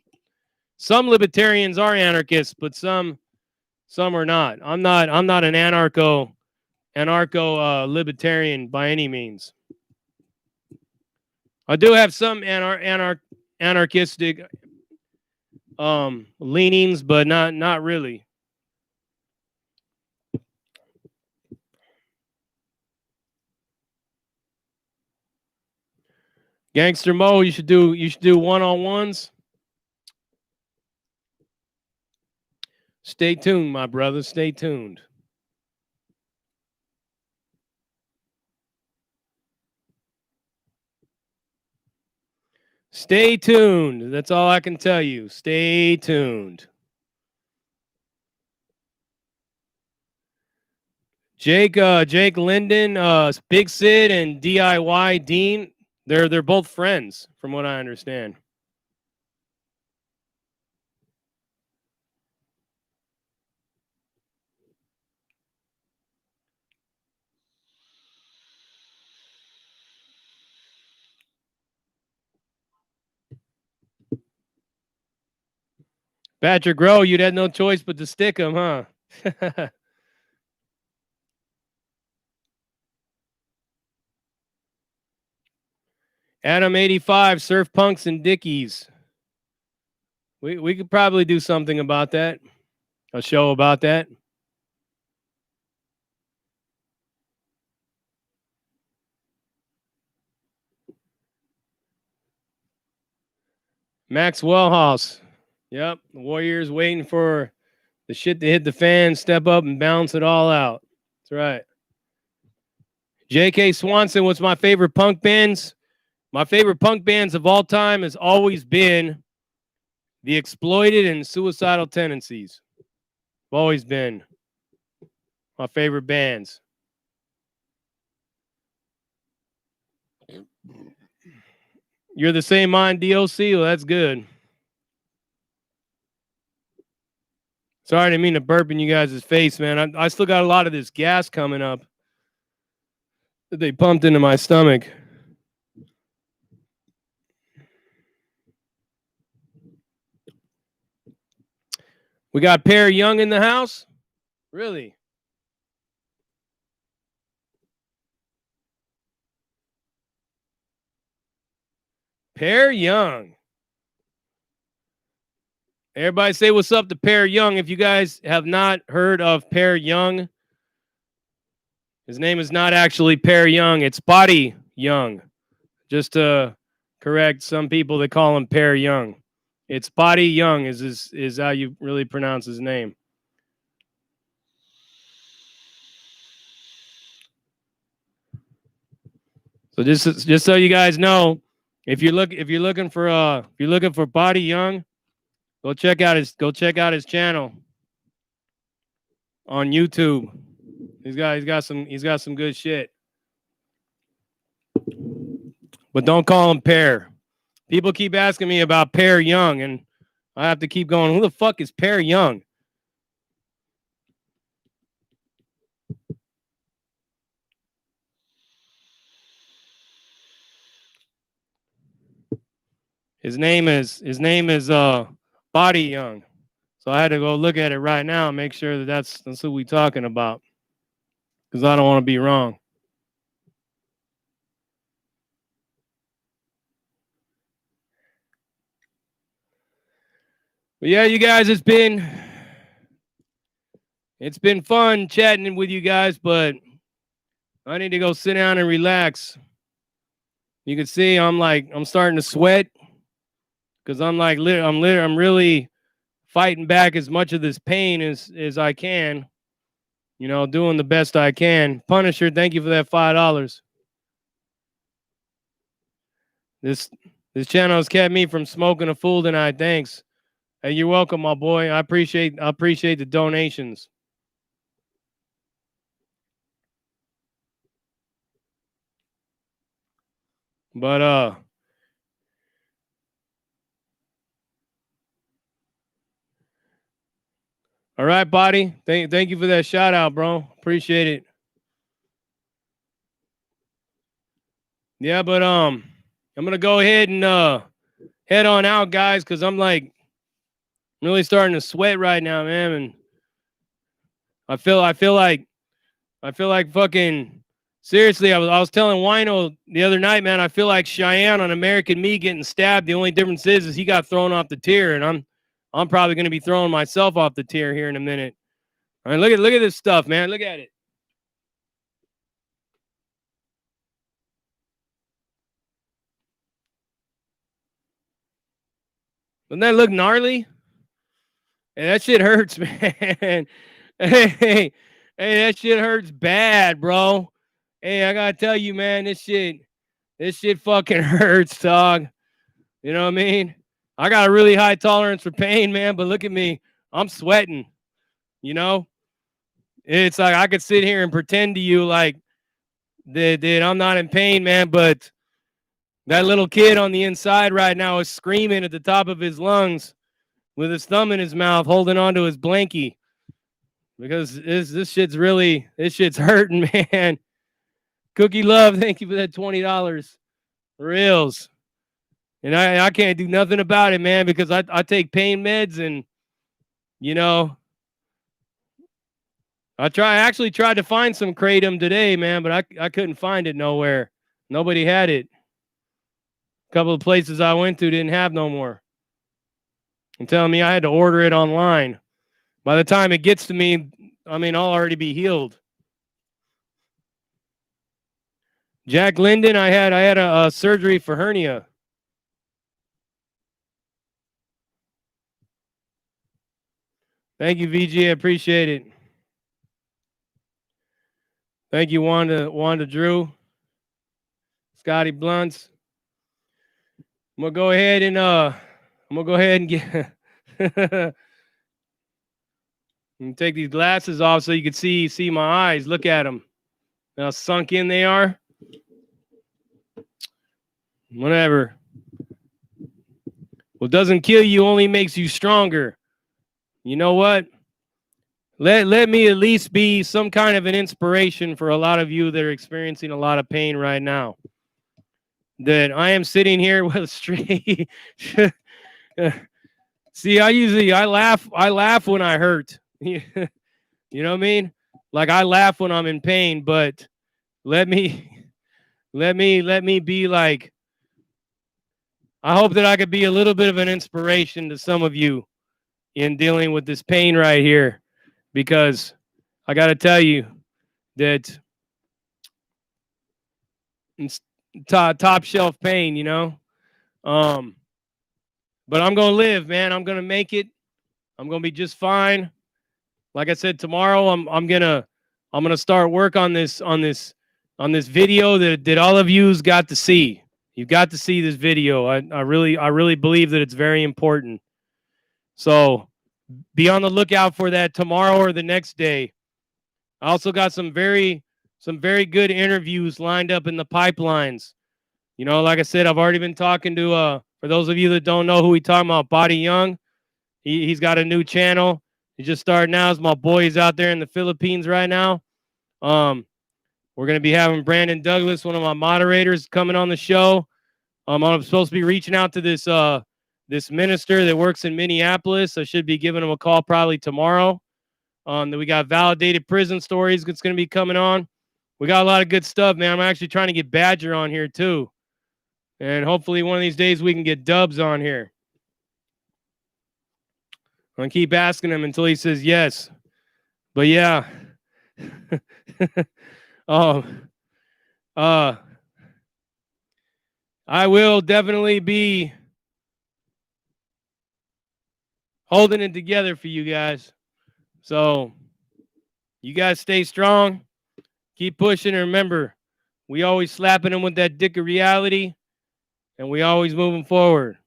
Some libertarians are anarchists, but some are not. I'm not an anarcho libertarian by any means. I do have some anarchistic leanings, but not really. Gangster Mo, you should do one-on-ones. Stay tuned, my brother. Stay tuned. Stay tuned. That's all I can tell you. Stay tuned. Jake Linden, Big Sid, and DIY Dean, they're both friends, from what I understand. Patrick Rowe, you'd had no choice but to stick him, huh? Adam 85, Surf Punks and Dickies. We could probably do something about that. A show about that. Max Wellhouse. Yep. The Warriors waiting for the shit to hit the fan, step up and bounce it all out. That's right. J.K. Swanson, what's my favorite punk bands? My favorite punk bands of all time has always been The Exploited and Suicidal Tendencies. Always been my favorite bands. You're the same mind, DOC? Well, that's good. Sorry, I didn't mean to burp in you guys' face, man. I still got a lot of this gas coming up that they pumped into my stomach. We got Pear Young in the house? Really? Pear Young. Everybody say what's up to Pear Young. If you guys have not heard of Pear Young, his name is not actually Pear Young. It's Body Young. Just to correct some people that call him Pear Young. It's Body Young is how you really pronounce his name. So just so you guys know, if you're looking for Body Young, go check out his channel on YouTube. He's got some good shit. But don't call him Pear. People keep asking me about Pear Young, and I have to keep going, who the fuck is Pear Young? His name is Body Young. So I had to go look at it right now and make sure that that's who we talking about. Because I don't want to be wrong. But yeah, you guys, it's been fun chatting with you guys, but I need to go sit down and relax. You can see I'm starting to sweat because I'm really fighting back as much of this pain as I can. You know, doing the best I can. Punisher, thank you for that $5. This channel has kept me from smoking a fool tonight. Thanks. Hey, you're welcome, my boy. I appreciate the donations. But all right, buddy. Thank you for that shout out, bro. Appreciate it. Yeah, but I'm gonna go ahead and head on out, guys, because I'm like really starting to sweat right now, man, and I feel like fucking seriously. I was telling Wino the other night, man. I feel like Cheyenne on American Me getting stabbed. The only difference is he got thrown off the tier, and I'm probably gonna be throwing myself off the tier here in a minute. I mean, look at this stuff, man. Look at it. Doesn't that look gnarly? Hey, that shit hurts, man. Hey, that shit hurts bad, bro. Hey, I gotta tell you, man, this shit fucking hurts, dog. You know what I mean? I got a really high tolerance for pain, man, but look at me. I'm sweating. You know? It's like I could sit here and pretend to you like that I'm not in pain, man, but that little kid on the inside right now is screaming at the top of his lungs with his thumb in his mouth, holding onto his blankie. Because this shit's hurting, man. Cookie Love, thank you for that $20. Reals. And I can't do nothing about it, man, because I take pain meds and, you know, I actually tried to find some Kratom today, man, but I couldn't find it nowhere. Nobody had it. A couple of places I went to didn't have no more. And telling me I had to order it online. By the time it gets to me, I mean, I'll already be healed. Jack Linden, I had a surgery for hernia. Thank you, VG. I appreciate it. Thank you, Wanda Drew. Scotty Blunts. I'm gonna go ahead and get and take these glasses off so you can see my eyes. Look at them. How sunk in they are. Whatever. What doesn't kill you only makes you stronger. You know what? Let me at least be some kind of an inspiration for a lot of you that are experiencing a lot of pain right now. That I am sitting here with a straight. See, I laugh when I hurt. You know what I mean? Like I laugh when I'm in pain, but let me be like, I hope that I could be a little bit of an inspiration to some of you in dealing with this pain right here, because I got to tell you that it's top shelf pain, you know. But I'm gonna live, man. I'm gonna make it. I'm gonna be just fine. Like I said, tomorrow I'm gonna start work on this video that all of you's got to see. You've got to see this video. I really believe that it's very important. So be on the lookout for that tomorrow or the next day. I also got some very good interviews lined up in the pipelines. You know, like I said, I've already been talking to for those of you that don't know who we talking about, Body Young. He's got a new channel. He just started now. My boy is out there in the Philippines right now. We're gonna be having Brandon Douglas, one of my moderators, coming on the show. I'm supposed to be reaching out to this minister that works in Minneapolis. I should be giving him a call probably tomorrow. Then we got Validated Prison Stories that's going to be coming on. We got a lot of good stuff, man. I'm actually trying to get Badger on here too. And hopefully one of these days we can get Dubs on here. I'm going to keep asking him until he says yes. But yeah. I will definitely be holding it together for you guys. So you guys stay strong. Keep pushing. And remember, we always slapping them with that dick of reality. and we always moving forward.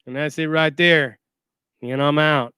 And that's it right there. And I'm out.